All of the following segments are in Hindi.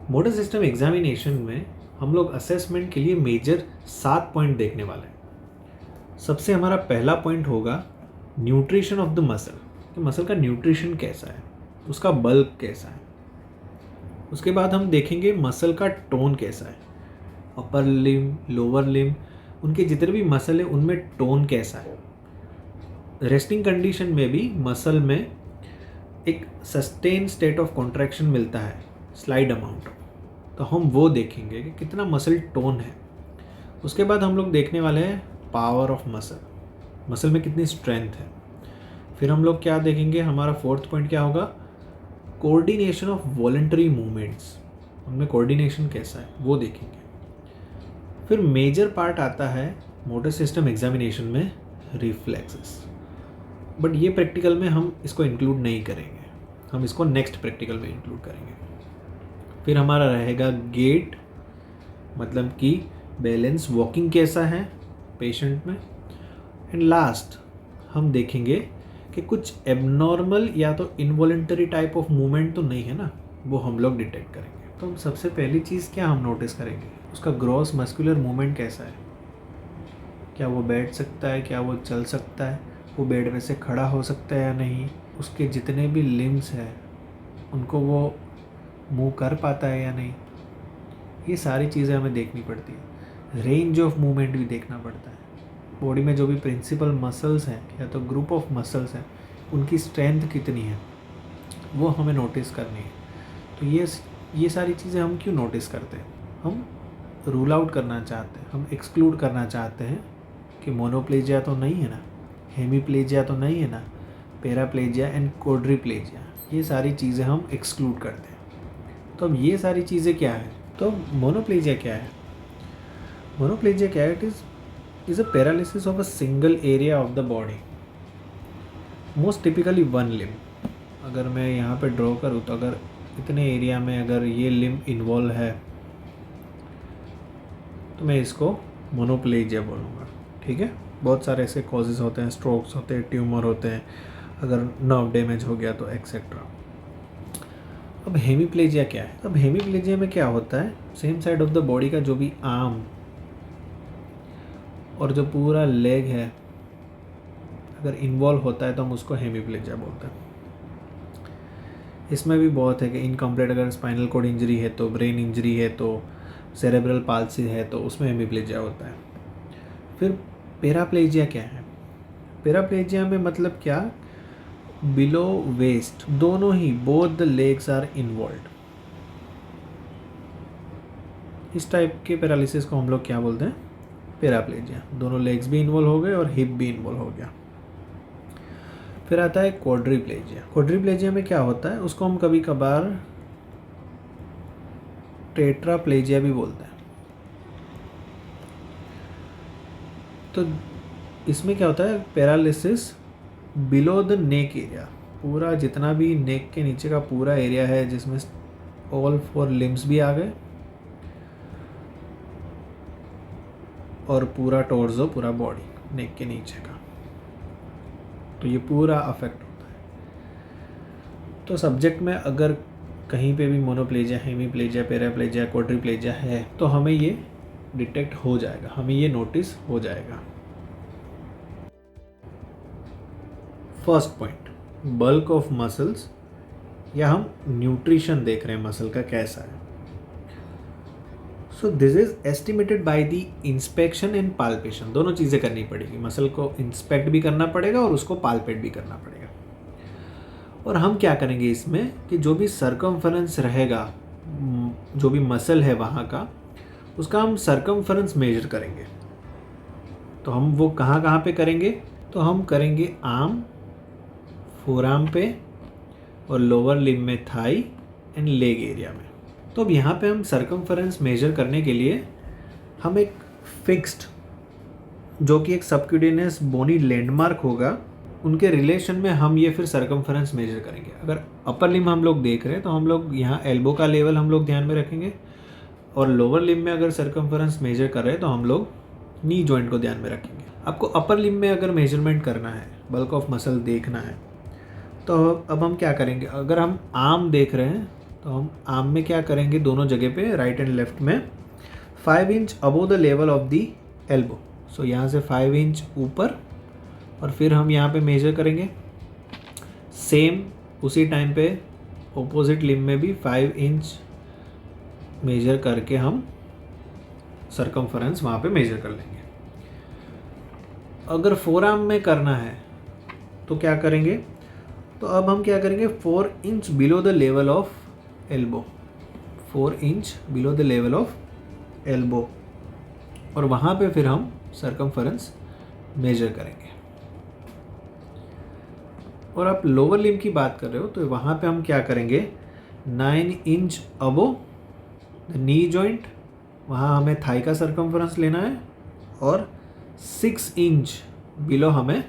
मोटर सिस्टम एग्जामिनेशन में हम लोग असेसमेंट के लिए मेजर 7 पॉइंट देखने वाले हैं। सबसे हमारा पहला पॉइंट होगा न्यूट्रिशन ऑफ द मसल, कि मसल का न्यूट्रिशन कैसा है, उसका बल्क कैसा है। उसके बाद हम देखेंगे मसल का टोन कैसा है, अपर लिम, लोअर लिम, उनके जितने भी मसल है उनमें टोन कैसा है। रेस्टिंग कंडीशन में भी मसल में एक सस्टेन स्टेट ऑफ कॉन्ट्रैक्शन मिलता है, स्लाइड अमाउंट, तो हम वो देखेंगे कि कितना मसल टोन है। उसके बाद हम लोग देखने वाले हैं पावर ऑफ मसल, मसल में कितनी स्ट्रेंथ है। फिर हम लोग क्या देखेंगे, हमारा फोर्थ पॉइंट क्या होगा, कोऑर्डिनेशन ऑफ वॉलंटरी मूवमेंट्स, उनमें कोऑर्डिनेशन कैसा है वो देखेंगे। फिर मेजर पार्ट आता है मोटर सिस्टम एग्जामिनेशन में रिफ्लेक्सेस, बट ये प्रैक्टिकल में हम इसको इंक्लूड नहीं करेंगे, हम इसको नेक्स्ट प्रैक्टिकल में इंक्लूड करेंगे। फिर हमारा रहेगा गेट, मतलब कि बैलेंस, वॉकिंग कैसा है पेशेंट में। एंड लास्ट हम देखेंगे कि कुछ एबनॉर्मल या तो इनवॉलेंटरी टाइप ऑफ मूवमेंट तो नहीं है ना, वो हम लोग डिटेक्ट करेंगे। तो हम सबसे पहली चीज़ क्या हम नोटिस करेंगे, उसका ग्रॉस मस्कुलर मूवमेंट कैसा है, क्या वो बैठ सकता है, क्या वो चल सकता है, वो बेड में से खड़ा हो सकता है या नहीं, उसके जितने भी लिम्स हैं उनको वो मूव कर पाता है या नहीं, ये सारी चीज़ें हमें देखनी पड़ती है। रेंज ऑफ मूवमेंट भी देखना पड़ता है, बॉडी में जो भी प्रिंसिपल मसल्स हैं या तो ग्रुप ऑफ मसल्स हैं उनकी स्ट्रेंथ कितनी है वो हमें नोटिस करनी है। तो ये सारी चीज़ें हम क्यों नोटिस करते हैं, हम रूल आउट करना चाहते हैं, हम एक्सक्लूड करना चाहते हैं कि मोनोप्लेजिया तो नहीं है ना, हेमीप्लेजिया तो नहीं है ना, पैराप्लेजिया एंड क्वाड्रिप्लेजिया, ये सारी चीज़ें हम एक्सक्लूड करते हैं। तो अब ये सारी चीज़ें क्या है, तो मोनोप्लेजिया क्या है, मोनोप्लेजिया क्या है, it is a paralysis of a single area of the body, most typically one limb. अगर मैं यहाँ पे ड्रॉ करूँ तो अगर इतने एरिया में अगर ये लिम इन्वॉल्व है तो मैं इसको मोनोप्लेजिया बोलूँगा, ठीक है। बहुत सारे ऐसे कॉजेज़ होते हैं, स्ट्रोक्स होते हैं, ट्यूमर होते हैं, अगर नर्व डैमेज हो गया तो एक्सेट्रा। अब हेमीप्लेजिया क्या है, अब हेमीप्लेजिया में क्या होता है, same side of the body का जो भी आर्म और जो पूरा लेग है अगर इन्वॉल्व होता है तो हम उसको हेमीप्लेजिया बोलते हैं। इसमें भी बहुत है कि इनकम्प्लीट, अगर स्पाइनल कॉर्ड इंजरी है तो, ब्रेन इंजरी है तो, सेरेब्रल पाल्सी है तो उसमें हेमीप्लेजिया होता है। फिर पैराप्लेजिया क्या है, पैराप्लेजिया में मतलब क्या, बिलो वेस्ट दोनों ही, both the legs are involved, इस टाइप के पैरालिसिस को हम लोग क्या बोलते हैं, पैराप्लेजिया, दोनों लेग्स भी इन्वॉल्व हो गए और हिप भी इन्वॉल्व हो गया। फिर आता है क्वाड्रिप्लेजिया, क्वाड्रिप्लेजिया में क्या होता है, उसको हम कभी कभार टेट्राप्लेजिया भी बोलते हैं। तो इसमें क्या होता है, paralysis below the neck area, पूरा जितना भी नेक के नीचे का पूरा एरिया है जिसमें ऑल 4 लिम्स भी आ गए और पूरा टोर्सो, पूरा बॉडी नेक के नीचे का, तो ये पूरा अफेक्ट होता है। तो सब्जेक्ट में अगर कहीं पे भी मोनोप्लेजिया, हेमीप्लेजिया, पैराप्लेजिया, क्वाड्रिप्लेजिया है तो हमें ये डिटेक्ट हो जाएगा, हमें ये नोटिस हो जाएगा। First point, bulk of muscles, या हम न्यूट्रिशन देख रहे हैं मसल का कैसा है। So this is estimated by the inspection and palpation, दोनों चीज़ें करनी पड़ेगी, मसल को इंस्पेक्ट भी करना पड़ेगा और उसको पाल्पेट भी करना पड़ेगा। और हम क्या करेंगे इसमें कि जो भी सर्कमफरेंस रहेगा, जो भी मसल है वहाँ का, उसका हम सर्कमफरेंस मेजर करेंगे। तो हम वो कहाँ कहाँ पे करेंगे, तो हम करेंगे आर्म, फोरआर्म पे और लोअर लिम्ब में थाई एंड लेग एरिया में। तो अब यहाँ पे हम सर्कमफरेंस मेजर करने के लिए हम एक फिक्स्ड, जो कि एक सबक्यूटेनियस बोनी लैंडमार्क होगा, उनके रिलेशन में हम ये फिर सर्कमफरेंस मेजर करेंगे। अगर अपर लिम्ब हम लोग देख रहे हैं तो हम लोग यहाँ एल्बो का लेवल हम लोग ध्यान में रखेंगे, और लोअर लिम्ब में अगर सर्कमफरेंस मेजर कर रहे हैं तो हम लोग नी जॉइंट को ध्यान में रखेंगे। आपको अपर लिम्ब में अगर मेजरमेंट करना है, बल्क ऑफ मसल देखना है, तो अब हम क्या करेंगे, अगर हम आर्म देख रहे हैं तो हम आर्म में क्या करेंगे, दोनों जगह पे राइट एंड लेफ्ट में 5 inch above the level of the elbow. So यहाँ से 5 इंच ऊपर और फिर हम यहाँ पे मेजर करेंगे। सेम उसी टाइम पे ऑपोजिट लिम्ब में भी 5 इंच मेजर करके हम सर्कमफरेंस वहाँ पे मेजर कर लेंगे। अगर फोर आर्म में करना है तो क्या करेंगे, तो अब हम क्या करेंगे 4 inch below the level of elbow, 4 inch below the level of elbow, और वहाँ पे फिर हम सर्कमफरेंस मेजर करेंगे। और आप लोअर लिम्ब की बात कर रहे हो तो वहाँ पे हम क्या करेंगे 9 inch above the knee joint, वहाँ हमें थाई का सर्कमफरेंस लेना है, और 6 इंच बिलो हमें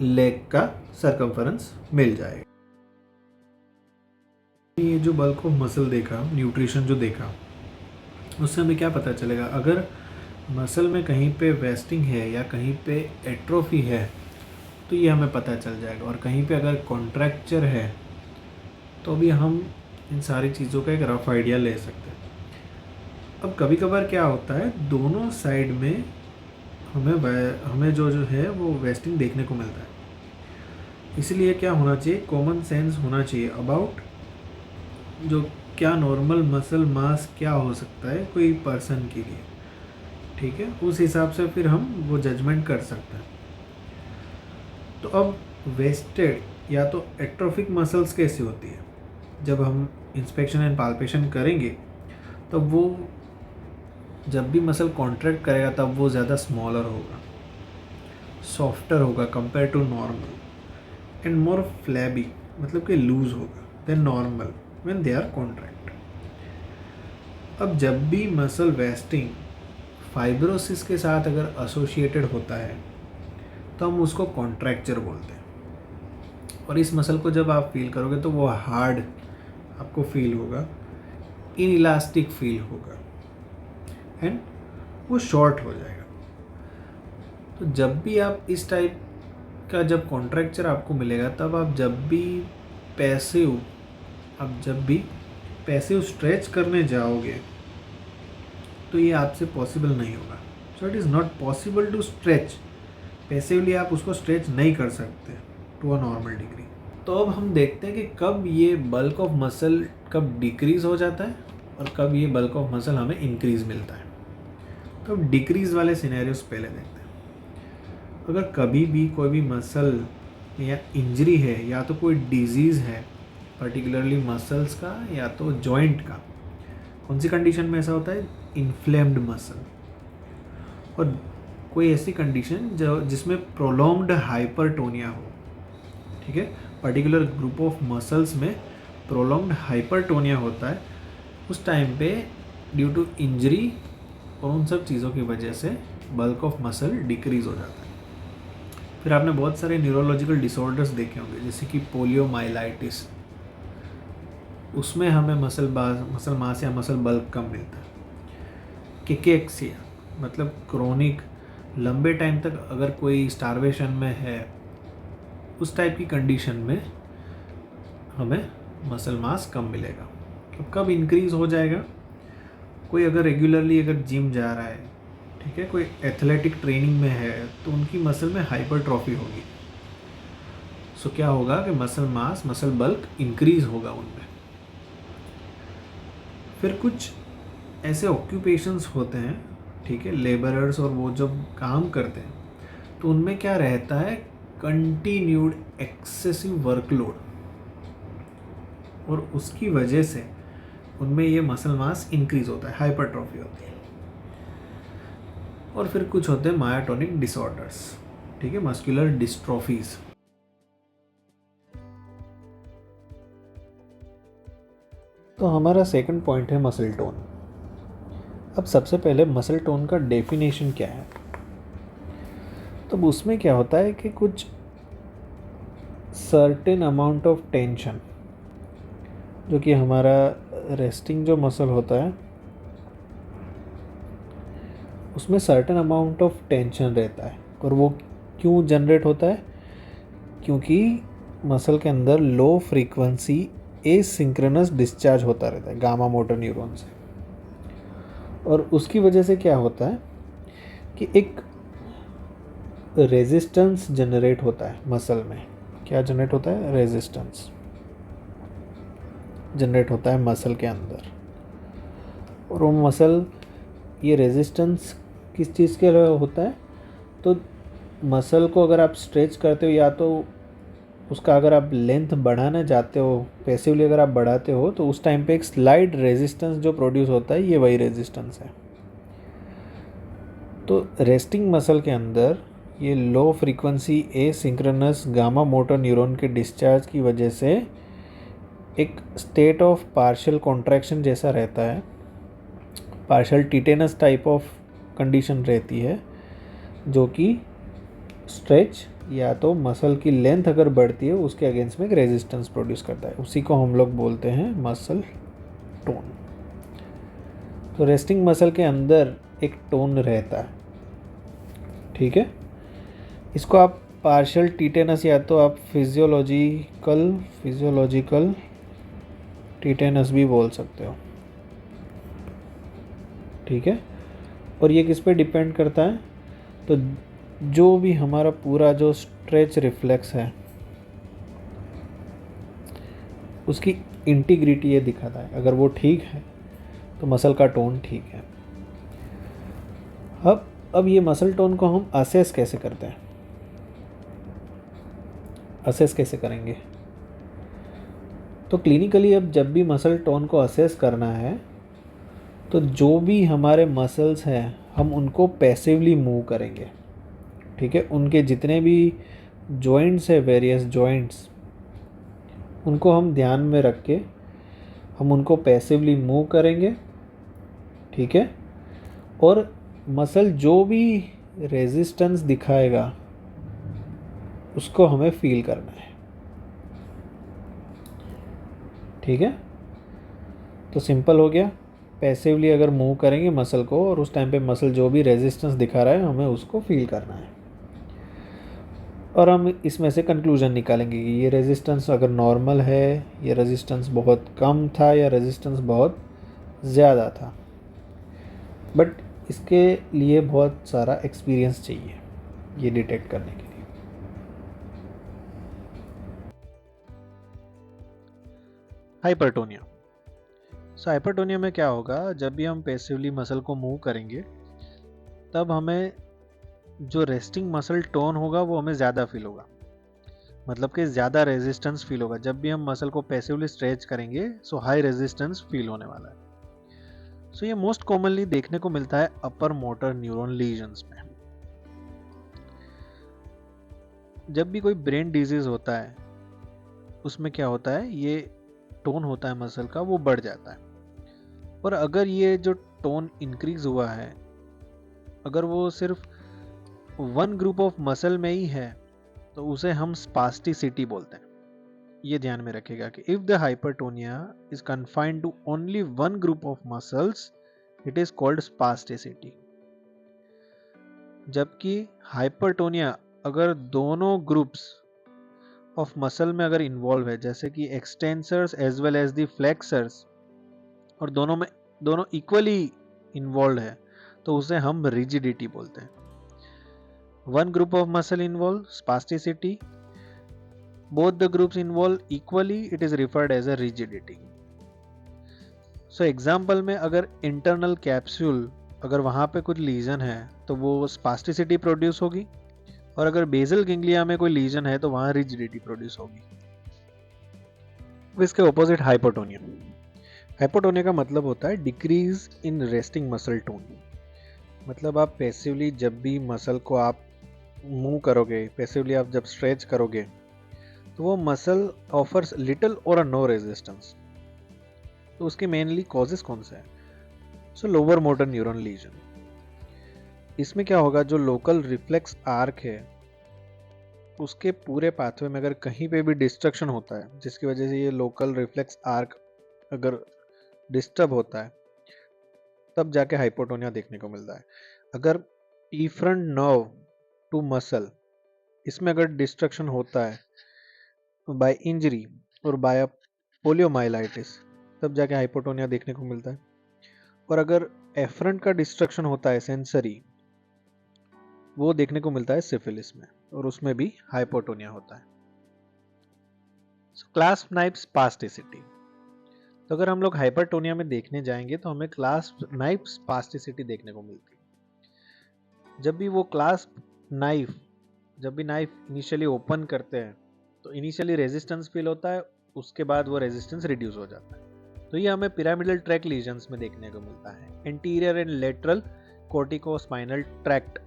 लेग का सर्कमफरेंस मिल जाएगा। ये जो बल्क ऑफ मसल देखा, न्यूट्रिशन जो देखा, उससे हमें क्या पता चलेगा, अगर मसल में कहीं पे वेस्टिंग है या कहीं पे एट्रोफी है तो ये हमें पता चल जाएगा, और कहीं पे अगर कॉन्ट्रैक्चर है तो भी हम इन सारी चीज़ों का एक रफ आइडिया ले सकते हैं। अब कभी कभार क्या होता है, दोनों साइड में हमें जो है वो वेस्टिंग देखने को मिलता है। इसलिए क्या होना चाहिए, कॉमन सेंस होना चाहिए अबाउट जो क्या नॉर्मल मसल मास क्या हो सकता है कोई पर्सन के लिए, ठीक है, उस हिसाब से फिर हम वो जजमेंट कर सकते हैं। तो अब वेस्टेड या तो एट्रोफिक मसल्स कैसी होती है, जब हम इंस्पेक्शन एंड पाल्पेशन करेंगे तो वो जब भी मसल कॉन्ट्रैक्ट करेगा तब वो ज़्यादा स्मॉलर होगा, सॉफ्टर होगा compare to normal, and more flabby, मतलब कि लूज होगा than normal when they are contract. अब जब भी मसल वेस्टिंग फाइब्रोसिस के साथ अगर एसोसिएटेड होता है तो हम उसको कॉन्ट्रैक्चर बोलते हैं, और इस मसल को जब आप फील करोगे तो वो हार्ड आपको फील होगा, इनइलास्टिक फील होगा, एंड वो शॉर्ट हो जाएगा। तो जब भी आप इस टाइप का जब कॉन्ट्रैक्चर आपको मिलेगा, तब आप जब भी पैसिव स्ट्रेच करने जाओगे तो ये आपसे पॉसिबल नहीं होगा। So it is not possible to stretch passively, आप उसको स्ट्रेच नहीं कर सकते टू अ नॉर्मल डिग्री। तो अब हम देखते हैं कि कब ये बल्क ऑफ मसल कब डिक्रीज़ हो जाता है और कब ये बल्क ऑफ मसल हमें इंक्रीज़ मिलता है। तो अब डिक्रीज़ वाले सिनेरियोस पहले देखते हैं। अगर कभी भी कोई भी मसल या इंजरी है या तो कोई डिजीज़ है, पर्टिकुलरली मसल्स का या तो जॉइंट का, कौन सी कंडीशन में ऐसा होता है, इन्फ्लेम्ड मसल, और कोई ऐसी कंडीशन जो जिसमें प्रोलॉन्ग्ड हाइपरटोनिया हो, ठीक है, पर्टिकुलर ग्रुप ऑफ मसल्स में प्रोलॉन्ग्ड हाइपरटोनिया होता है, उस टाइम पे ड्यू टू इंजरी और उन सब चीज़ों की वजह से बल्क ऑफ मसल डिक्रीज़ हो जाता है। फिर आपने बहुत सारे न्यूरोलॉजिकल डिसऑर्डर्स देखे होंगे, जैसे कि पोलियोमाइलाइटिस, उसमें हमें मसल मास या मसल बल्क कम मिलता है। केकेक्सिया मतलब क्रोनिक लंबे टाइम तक अगर कोई स्टारवेशन में है, उस टाइप की कंडीशन में हमें मसल मास कम मिलेगा। तो कब इंक्रीज़ हो जाएगा, कोई अगर रेगुलरली अगर जिम जा रहा है, ठीक है, कोई एथलेटिक ट्रेनिंग में है, तो उनकी मसल में हाइपरट्रॉफी होगी। सो क्या होगा कि मसल बल्क इंक्रीज़ होगा उनमें। फिर कुछ ऐसे ऑक्यूपेशंस होते हैं, ठीक है, लेबरर्स, और वो जब काम करते हैं तो उनमें क्या रहता है, कंटिन्यूड एक्सेसिव वर्कलोड, और उसकी वजह से उनमें ये मसल मास इंक्रीज होता है, हाइपरट्रॉफी होती है। और फिर कुछ होते हैं मायोटोनिक डिसऑर्डर्स, ठीक है, मस्कुलर डिस्ट्रोफीज। तो हमारा सेकंड पॉइंट है मसल टोन। अब सबसे पहले मसल टोन का डेफिनेशन क्या है, तो उसमें क्या होता है कि कुछ सर्टेन अमाउंट ऑफ टेंशन, जो कि हमारा रेस्टिंग जो मसल होता है उसमें सर्टेन अमाउंट ऑफ टेंशन रहता है, और वो क्यों जनरेट होता है, क्योंकि मसल के अंदर लो फ्रीक्वेंसी एसिंक्रोनस डिस्चार्ज होता रहता है गामा मोटर न्यूरॉन से। और उसकी वजह से क्या होता है कि एक रेजिस्टेंस जनरेट होता है मसल में। क्या जनरेट होता है? रेजिस्टेंस जनरेट होता है मसल के अंदर। और वो मसल, ये रेजिस्टेंस किस चीज़ के लिए होता है? तो मसल को अगर आप स्ट्रेच करते हो, या तो उसका अगर आप लेंथ बढ़ाना चाहते हो, पैसिवली अगर आप बढ़ाते हो, तो उस टाइम पे एक स्लाइड रेजिस्टेंस जो प्रोड्यूस होता है, ये वही रेजिस्टेंस है। तो रेस्टिंग मसल के अंदर ये low frequency asynchronous gamma motor neuron के डिस्चार्ज की वजह से एक स्टेट ऑफ पार्शियल कॉन्ट्रैक्शन जैसा रहता है, partial tetanus type of condition रहती है, जो कि स्ट्रेच या तो मसल की लेंथ अगर बढ़ती है उसके अगेंस्ट में एक रेजिस्टेंस प्रोड्यूस करता है। उसी को हम लोग बोलते हैं मसल टोन। तो रेस्टिंग मसल के अंदर एक टोन रहता है, ठीक है। इसको आप पार्शियल टिटेनस या तो आप फिजियोलॉजिकल टिटेनस भी बोल सकते हो, ठीक है। और ये किस पे डिपेंड करता है? तो जो भी हमारा पूरा जो स्ट्रेच रिफ्लेक्स है उसकी इंटीग्रिटी ये दिखाता है। अगर वो ठीक है तो मसल का टोन ठीक है। अब ये मसल टोन को हम असेस कैसे करते हैं? असेस कैसे करेंगे? तो क्लिनिकली अब जब भी मसल टोन को असेस करना है, तो जो भी हमारे मसल्स हैं हम उनको पैसिवली मूव करेंगे, ठीक है। उनके जितने भी जॉइंट्स है, वेरियस जॉइंट्स, उनको हम ध्यान में रख के हम उनको पैसिवली मूव करेंगे, ठीक है। और मसल जो भी रेजिस्टेंस दिखाएगा उसको हमें फील करना है, ठीक है। तो सिंपल हो गया। पैसिवली अगर मूव करेंगे मसल को, और उस टाइम पे मसल जो भी रेजिस्टेंस दिखा रहा है हमें उसको फील करना है। और हम इसमें से कंक्लूजन निकालेंगे कि ये रेजिस्टेंस अगर नॉर्मल है, ये रेजिस्टेंस बहुत कम था, या रेजिस्टेंस बहुत ज़्यादा था। बट इसके लिए बहुत सारा एक्सपीरियंस चाहिए ये डिटेक्ट करने के लिए। हाइपरटोनिया। सो हाइपरटोनिया में क्या होगा, जब भी हम पैसिवली मसल को मूव करेंगे तब हमें जो रेस्टिंग मसल टोन होगा वो हमें ज़्यादा फील होगा, मतलब कि ज़्यादा रेजिस्टेंस फील होगा। जब भी हम मसल को पैसिवली स्ट्रेच करेंगे सो हाई रेजिस्टेंस फील होने वाला है। सो ये मोस्ट कॉमनली देखने को मिलता है अपर मोटर न्यूरॉन लीजन्स में। जब भी कोई ब्रेन डिजीज होता है उसमें क्या होता है, ये टोन होता है मसल का वो बढ़ जाता है। और अगर ये जो टोन इंक्रीज हुआ है, अगर वो सिर्फ वन ग्रुप ऑफ मसल में ही है, तो उसे हम स्पास्टिसिटी बोलते हैं। ये ध्यान में रखिएगा कि if the hypertonia is confined to only one group of muscles, it is called spasticity. जबकि हाइपरटोनिया अगर दोनों ग्रुप्स ऑफ मसल में अगर इन्वॉल्व है, जैसे कि extensors as well as the flexors, और दोनों इक्वली इन्वॉल्व है, तो उसे हम रिजिडिटी बोलते हैं। One group of muscle involve, spasticity, both the groups involve equally, it is referred as a rigidity. So example में अगर इंटरनल कैप्सूल अगर वहां पे कुछ लीजन है तो वो स्पास्टिसिटी प्रोड्यूस होगी, और अगर बेसल गेंगलिया में कोई लीजन है तो वहां रिजिडिटी प्रोड्यूस होगी। इसके ऑपोजिट हाइपोटोनिया। हाइपोटोनिया का मतलब होता है decrease in resting muscle tone. मतलब आप पैसिवली जब भी मसल को आप मूव करोगे, पैसिवली आप जब स्ट्रेच करोगे, तो वो मसल ऑफर्स लिटिल और नो रेजिस्टेंस। तो उसके मेनली कॉजेस कौन से हैं? सो लोअर मोटर न्यूरॉन लीजन। इसमें क्या होगा, जो लोकल रिफ्लेक्स आर्क है उसके पूरे पाथवे में अगर कहीं पे भी डिस्ट्रक्शन होता है, जिसकी वजह से ये लोकल रिफ्लेक्स आर्क अगर डिस्टर्ब होता है, तब जाके हाइपोटोनिया देखने को मिलता है। अगर इफ्रंट नर्व टू मसल, इसमें अगर डिस्ट्रक्शन होता है बाय इंजरी और बाय पोलियोमाइलाइटिस, तब जाके हाइपोटोनिया देखने को मिलता है। और अगर एफरंट का डिस्ट्रक्शन होता है सेंसरी, वो देखने को मिलता है सिफिलिस में, और उसमें भी हाइपोटोनिया होता है। क्लास्प नाइफ स्पास्टिसिटी, तो अगर हम लोग हाइपरटोनिया में देखने जाएंगे तो हमें क्लास्प नाइफ स्पास्टिसिटी देखने को मिलती है। जब भी वो क्लास्प नाइफ, जब भी नाइफ इनिशियली ओपन करते हैं तो इनिशियली रेजिस्टेंस फील होता है, उसके बाद वो रेजिस्टेंस रिड्यूस हो जाता है। तो ये हमें पिरामिडल ट्रैक लीजन्स में देखने को मिलता है, anterior and lateral corticospinal tract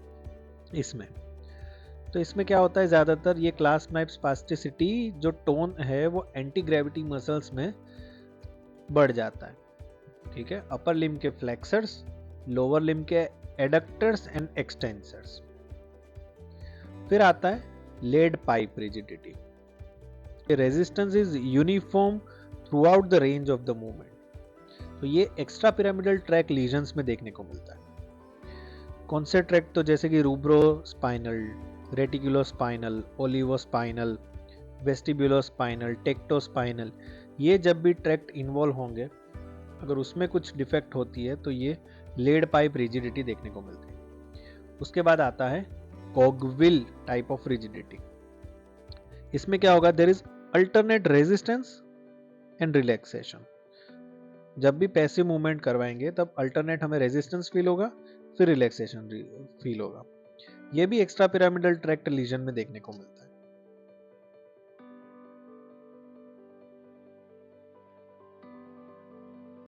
इसमें। तो इसमें क्या होता है, ज़्यादातर ये क्लास्प नाइफ स्पास्टिसिटी जो टोन है वो एंटी ग्रेविटी मसल्स में बढ़ जाता है, ठीक है। अपर लिम्ब के फ्लेक्सर्स, लोअर लिम्ब के एडक्टर्स एंड एक्सटेंसर्स। फिर आता है lead pipe rigidity, resistance is uniform throughout the range of the movement. तो ये एक्स्ट्रा पिरामिडल ट्रैक लीजन्स में देखने को मिलता है। कौन से ट्रैक, तो जैसे कि रूब्रोस्पाइनल, रेटिकुलोस्पाइनल, ओलिवोस्पाइनल, वेस्टिब्यूलोस्पाइनल, टेक्टोस्पाइनल, ये जब भी ट्रैक्ट इन्वॉल्व होंगे, अगर उसमें कुछ डिफेक्ट होती है तो ये लेड पाइप रिजिडिटी देखने को मिलती है। उसके बाद आता है कॉगविल टाइप ऑफ रिजिडिटी। इसमें क्या होगा, there is alternate resistance and relaxation. जब भी पैसिव मूवमेंट करवाएंगे तब अल्टरनेट हमें रेजिस्टेंस फील होगा, फिर रिलैक्सेशन फील होगा। यह भी एक्स्ट्रा पिरामिडल ट्रैक्ट लीजन में देखने को मिलता है।